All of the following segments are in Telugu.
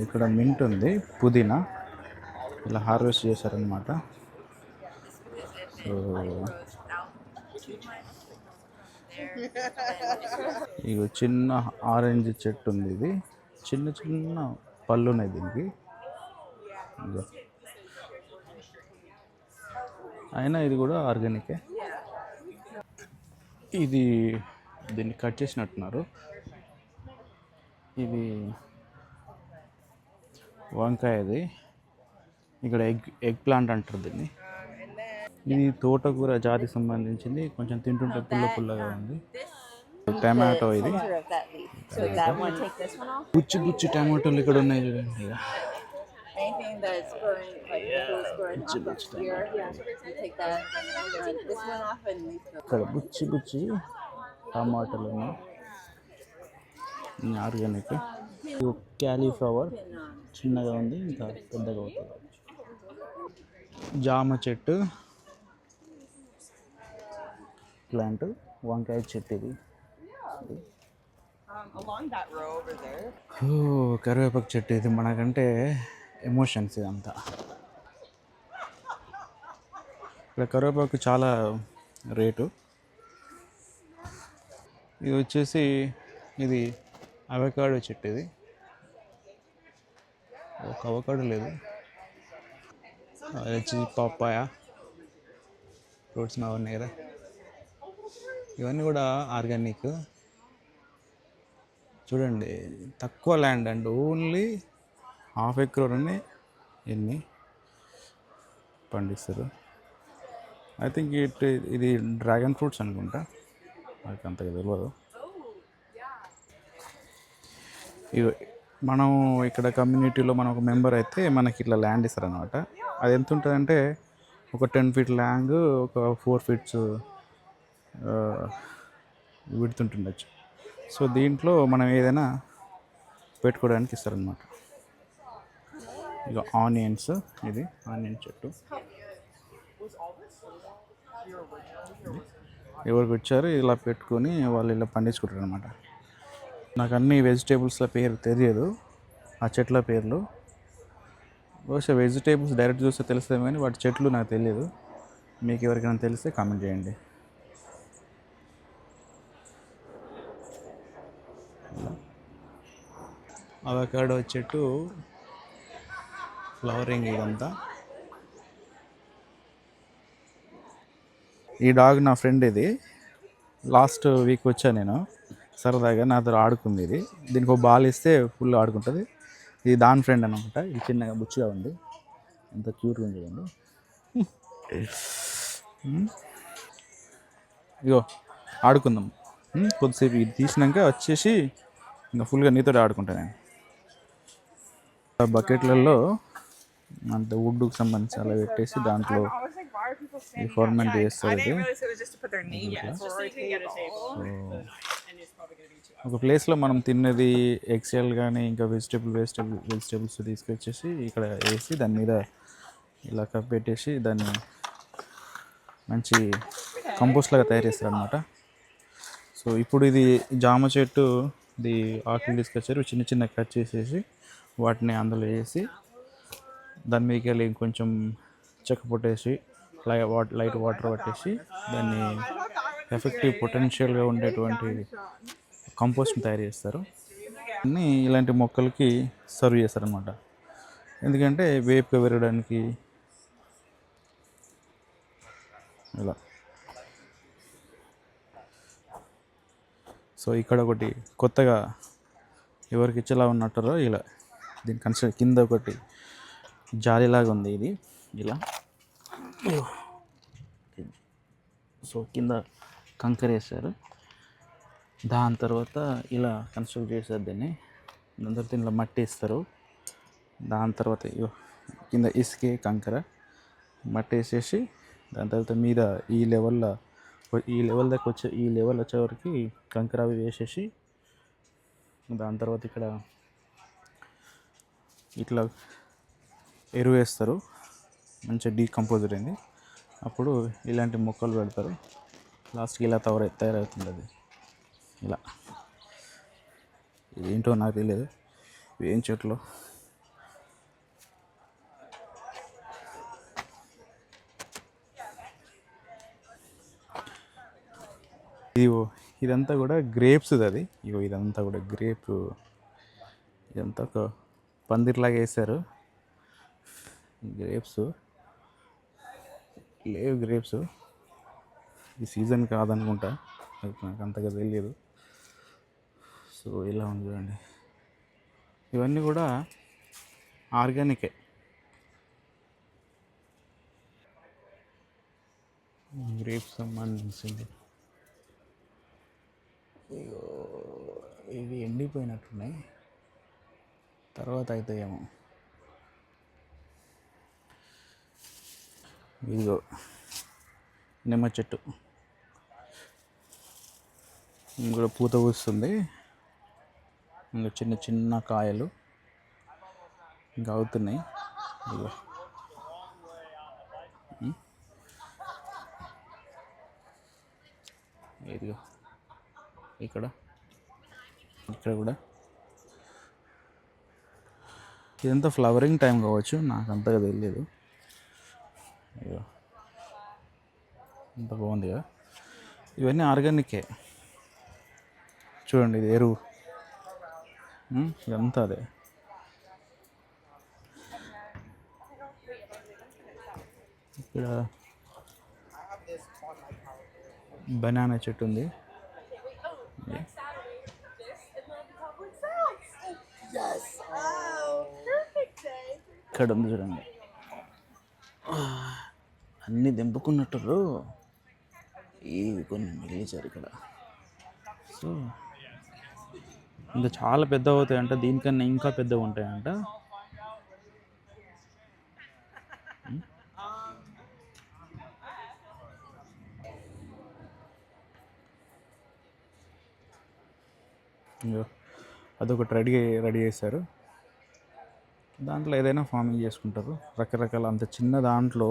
ఇక్కడ మింట్ ఉంది, పుదీనా ఇలా హార్వెస్ట్ చేశారనమాట. సో ఇగో చిన్న ఆరెంజ్ చెట్టు ఉంది, ఇది చిన్న చిన్న పళ్ళు ఉన్నాయి దీనికి. ఇగో అయినా ఇది కూడా ఆర్గానికే. ఇది దీన్ని కట్ చేసినట్టున్నారు. ఇది వంకాయ, అది ఇక్కడ ఎగ్ ప్లాంట్ అంటారు దీన్ని. ఇది తోటకూర జాతికి సంబంధించింది, కొంచెం తింటుంటే పుల్ల పుల్లగా ఉంది. టమాటో, ఇది గుచ్చి గుచ్చి టమాటోలు ఇక్కడ ఉన్నాయి చూడండి. ఇక్కడ బుచ్చి బుచ్చి టమాటాలు ఉన్నాయి, ఆర్గానిక్. క్యాలీఫ్లవర్ చిన్నగా ఉంది, ఇంకా పెద్దగా అవుతుంది. జామ చెట్టు ప్లాంట్, వంకాయ చెట్టు ఇది. కరివేపాకు చెట్టు ఇది. మనకంటే ఎమోషన్స్ ఇదంతా. ఇక్కడ కరివేపాకు చాలా రేటు. ఇది వచ్చేసి ఇది అవకాడో చెట్టు. ఇది ఒక అవకాడో లేదు, అది వచ్చి పప్పాయ ఫ్రూట్స్ ఉన్నాయి కదా, ఇవన్నీ కూడా ఆర్గానిక్. చూడండి, తక్కువ ల్యాండ్ అండ్ ఓన్లీ 1/2 ఎకర్ని ఎన్ని పండిస్తారు. ఐ థింక్ ఇది డ్రాగన్ ఫ్రూట్స్ అనుకుంటా, నాకు అంతగా తెలియదు. మనం ఇక్కడ కమ్యూనిటీలో మనం ఒక మెంబర్ అయితే మనకి ఇట్లా ల్యాండ్ ఇస్తారనమాట. అది ఎంత ఉంటుందంటే ఒక 10 feet ల్యాండ్, ఒక 4 feet విడుతుంటుండొచ్చు. సో దీంట్లో మనం ఏదైనా పెట్టుకోవడానికి ఇస్తారనమాట. ఇక ఆనియన్స్, ఇది ఆనియన్ చెట్టు ఎవరికి వచ్చారు ఇలా పెట్టుకొని వాళ్ళు ఇలా పండించుకుంటారు అనమాట. నాకు అన్ని వెజిటేబుల్స్ల పేరు తెలియదు, ఆ చెట్ల పేర్లు. బహుశా వెజిటేబుల్స్ డైరెక్ట్ చూస్తే తెలుస్తాయి కానీ వాటి చెట్లు నాకు తెలియదు. మీకు ఎవరికైనా తెలిస్తే కామెంట్ చేయండి. అవకాడో చెట్టు ఫ్లవరింగ్ ఇదంతా. ఈ డాగ్ నా ఫ్రెండ్. ఇది లాస్ట్ వీక్ వచ్చా నేను, సరదాగా నాతో ఆడుకుంది. ఇది దీనికి ఒక బాల్ ఇస్తే ఫుల్ ఆడుకుంటుంది. ఇది దాని ఫ్రెండ్ అనమాట. ఇది చిన్నగా బుచ్చిగా ఉంది, ఎంత క్యూట్గా ఉంది చూడండి. ఇగో ఆడుకుందాం కొద్దిసేపు. ఇది తీసినాక వచ్చేసి ఇంకా ఫుల్గా నీతో ఆడుకుంటాను నేను. బకెట్లలో అంత వుడ్కి సంబంధించి అలా పెట్టేసి దాంట్లో ఈ ఫర్మెంట్ చేస్తారు. ఒక ప్లేస్లో మనం తిన్నది ఎక్సెల్ కానీ ఇంకా వెజిటేబుల్స్ తీసుకొచ్చేసి ఇక్కడ వేసి దాని మీద ఇలా కప్పెట్టేసి దాన్ని మంచి కంపోస్ట్ లాగా తయారు చేస్తారు అనమాట. సో ఇప్పుడు ఇది జామ చెట్టు, ఇది ఆకులు తీసుకొచ్చారు, చిన్న చిన్న కట్ చేసేసి వాటిని అందులో వేసి దాని మీదకి వెళ్ళి కొంచెం చెక్క పొట్టేసి లైట్ వాటర్ పట్టేసి దాన్ని ఎఫెక్టివ్ పొటెన్షియల్గా ఉండేటువంటి కంపోస్ట్ని తయారు చేస్తారు. అన్నీ ఇలాంటి మొక్కలకి సర్వ్ చేస్తారనమాట. ఎందుకంటే వేపుగా పెరగడానికి ఇలా. సో ఇక్కడ ఒకటి కొత్తగా ఎవరికి ఇచ్చేలా ఉన్నట్టారో ఇలా దీని కన్స్ట్రక్ట్ కింద ఒకటి జాలీలాగా ఉంది, ఇది ఇలా. సో కింద కంకర వేస్తారు, దాని తర్వాత ఇలా కన్స్ట్రక్ట్ చేస్తారు దీన్ని. దాని తర్వాత ఇలా మట్టి వేస్తారు, దాని తర్వాత కింద ఇసుకే కంకర మట్టి వేసేసి దాని తర్వాత మీద ఈ లెవెల్ దాకా ఈ లెవెల్ వచ్చేవరకు కంకర అవి వేసేసి దాని తర్వాత ఇక్కడ ఇట్లా ఎరువు వేస్తారు, మంచిగా డీకంపోజర్ అయింది. అప్పుడు ఇలాంటి మొక్కలు పెడతారు. లాస్ట్కి ఇలా తయారవుతుంది అది ఇలా. ఏంటో నాకు తెలియదు ఏం చెట్లు. ఇదిగో ఇదంతా కూడా గ్రేప్స్ అది. ఇగో ఇదంతా కూడా గ్రేప్. ఇదంతా ఒక పందిర్లాగా వేశారు. గ్రేప్స్ లేవు, గ్రేప్స్ ఈ సీజన్ కాదనుకుంటా, అది నాకు అంతగా తెలియదు. సో ఇలా ఉంది చూడండి. ఇవన్నీ కూడా ఆర్గానికే. గ్రేప్స్ సంబంధించింది. ఇగో ఇవి ఎండిపోయినట్టున్నాయి, తర్వాత అవుతాయేమో. ఇదిగో నిమ్మ చెట్టు కూడా పూత పూస్తుంది. ఇంకా చిన్న చిన్న కాయలు ఇంకా అవుతున్నాయి. ఇదిగో ఇదిగో ఇక్కడ ఇక్కడ కూడా ఇదంతా ఫ్లవరింగ్ టైం కావచ్చు, నాకు అంతగా తెలియదు. ఇదిగో అంత బాగుంది కదా. ఇవన్నీ ఆర్గానికే. చూడండి ఇది ఎరువు, ఇదంతా అదే. ఇక్కడ బనానా చెట్టు ఉంది. ఇక్కడ ఉంది చూడండి, అన్నీ దింపుకున్నట్టు ఇవి కొన్ని మిగిలిచారు ఇక్కడ. సో ఇంకా చాలా పెద్ద అవుతాయంట, దీనికన్నా ఇంకా పెద్దగా ఉంటాయంట. అదొకటి రెడీ చేశారు. దాంట్లో ఏదైనా ఫార్మింగ్ చేసుకుంటారు రకరకాల. అంత చిన్న దాంట్లో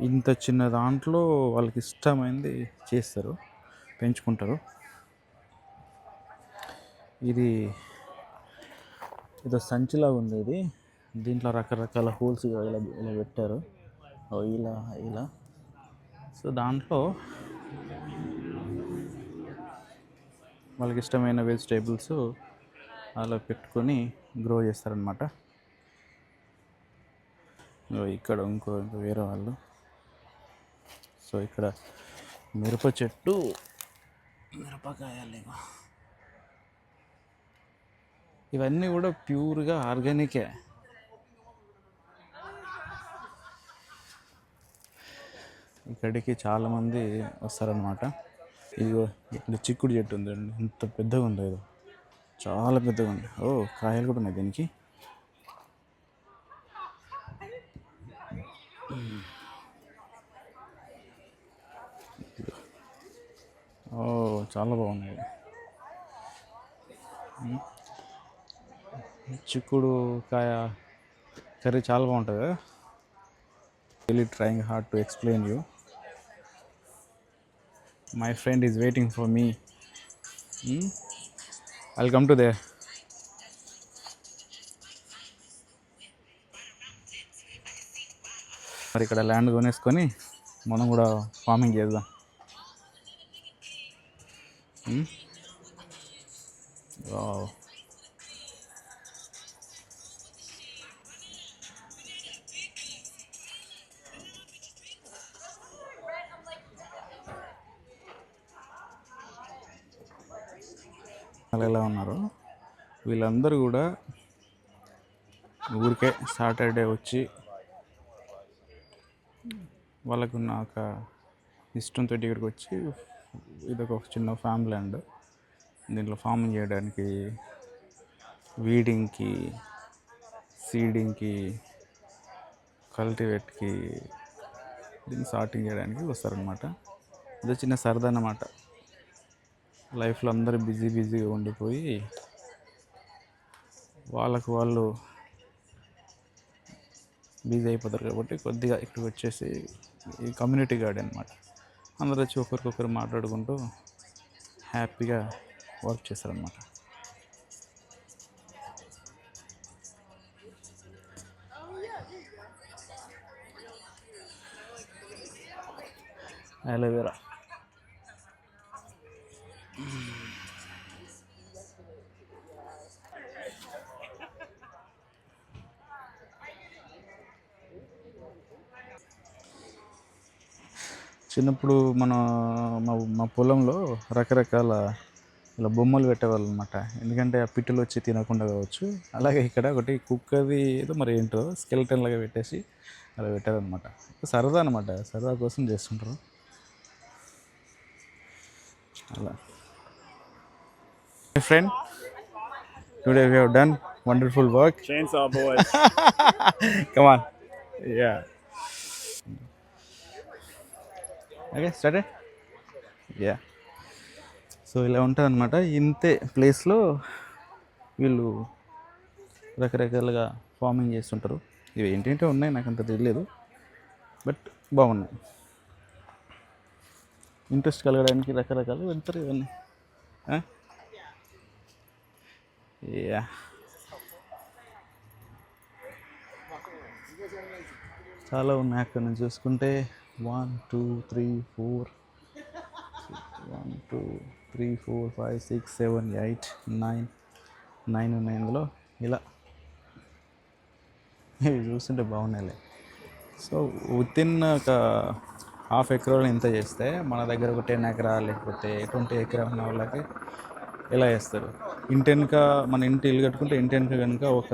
ఇంత చిన్న దాంట్లో వాళ్ళకి ఇష్టమైంది చేస్తారు, పెంచుకుంటారు. ఇది ఏదో సంచిలాగా ఉంది ఇది. దీంట్లో రకరకాల హోల్స్ ఇలా ఇలా పెట్టారు, ఇలా ఇలా. సో దాంట్లో వాళ్ళకి ఇష్టమైన వెజిటేబుల్స్ అలా పెట్టుకొని గ్రో చేస్తారనమాట. ఇక్కడ ఇంకో వేరే వాళ్ళు. సో ఇక్కడ మిరప చెట్టు, మిరపకాయలు, ఇవన్నీ కూడా ప్యూర్గా ఆర్గానికే. ఇక్కడికి చాలామంది వస్తారనమాట. ఇదిగో ఇక్కడ చిక్కుడు చెట్టు ఉందండి, ఎంత పెద్దగా ఉందో, ఇది చాలా పెద్దగా ఉంది. ఓ కాయలు కూడా ఉన్నాయి దీనికి. ఓ చాలా బాగున్నాయి. చిక్కుడు కాయ కర్రీ చాలా బాగుంటుంది కదా. Really trying hard to explain you. My friend is waiting for me. I'll come to their. మరి ఇక్కడ ల్యాండ్ కొనేసుకొని మనం కూడా ఫార్మింగ్ చేద్దాం. వావ్. ఎలా ఉన్నారు వీళ్ళందరూ కూడా, ఊరికే సాటర్డే వచ్చి వాళ్ళకున్న ఒక ఇష్టంతో ఇక్కడికి వచ్చి, ఇదొక చిన్న ఫామ్ ల్యాండ్, దీంట్లో ఫార్మింగ్ చేయడానికి, వీడింగ్కి, సీడింగ్కి, కల్టివేట్కి, దీన్ని సార్టింగ్ చేయడానికి వస్తారనమాట. అదే చిన్న సరదా అన్నమాట. లైఫ్లో అందరూ బిజీగా ఉండిపోయి వాళ్ళకు వాళ్ళు బిజీ అయిపోతారు కాబట్టి కొద్దిగా ఇక్కడికి వచ్చేసి ఈ కమ్యూనిటీ గార్డెన్ అనమాట, అందరూ వచ్చి ఒకరికొకరు మాట్లాడుకుంటూ హ్యాపీగా వర్క్ చేస్తారనమాట. అలోవెరా. చిన్నప్పుడు మా పొలంలో రకరకాల ఇలా బొమ్మలు పెట్టేవాళ్ళు అనమాట. ఎందుకంటే ఆ పిట్టలు వచ్చి తినకుండా కావచ్చు. అలాగే ఇక్కడ ఒకటి కుక్కది ఏదో మరి ఏంటో స్కెల్టన్ లాగా పెట్టేసి అలా పెట్టారనమాట. సరదా అనమాట, సరదా కోసం చేస్తుంటారు అలా. My friend, today we have done wonderful work. Chainsaw boys. Come on. Yeah. Okay, started. Yeah. So ఇలా ఉంటుంది అనమాట. ఇంతే ప్లేస్లో వీళ్ళు రకరకాలుగా ఫార్మింగ్ చేస్తుంటారు. ఇవి ఏంటంటే ఉన్నాయి, నాకు అంత తెలియదు, బట్ బాగున్నాయి. ఇంట్రెస్ట్ కలగడానికి రకరకాలు పెడతారు ఇవన్నీ. యా. చాలా ఉన్నాయి అక్కడ నుంచి చూసుకుంటే. 1 2 3 4 1 2 3 4 5 6 7 8 9 ఉన్నాయి ఇందులో. ఇలా ఇవి చూస్తుంటే బాగున్నాయిలే. సో వితిన్ ఒక హాఫ్ ఎకరాలు ఇంత చేస్తే మన దగ్గర ఒక 10 ఎకరాలు లేకపోతే 20 ఎకరా ఉన్న వాళ్ళకి ఎలా చేస్తారు? ఇంటి వెనుక మన ఇంటి ఇల్లు కట్టుకుంటే ఇంటి వెనుక కనుక ఒక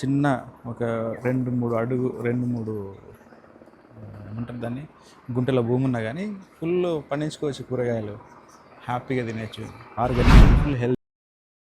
చిన్న ఒక 2-3 ఏమంటారు దాన్ని, గుంటల భూమి ఉన్నా కానీ ఫుల్ పండించుకోవచ్చు కూరగాయలు, హ్యాపీగా తినచ్చు, ఆర్గానిక్, ఫుల్ హెల్త్.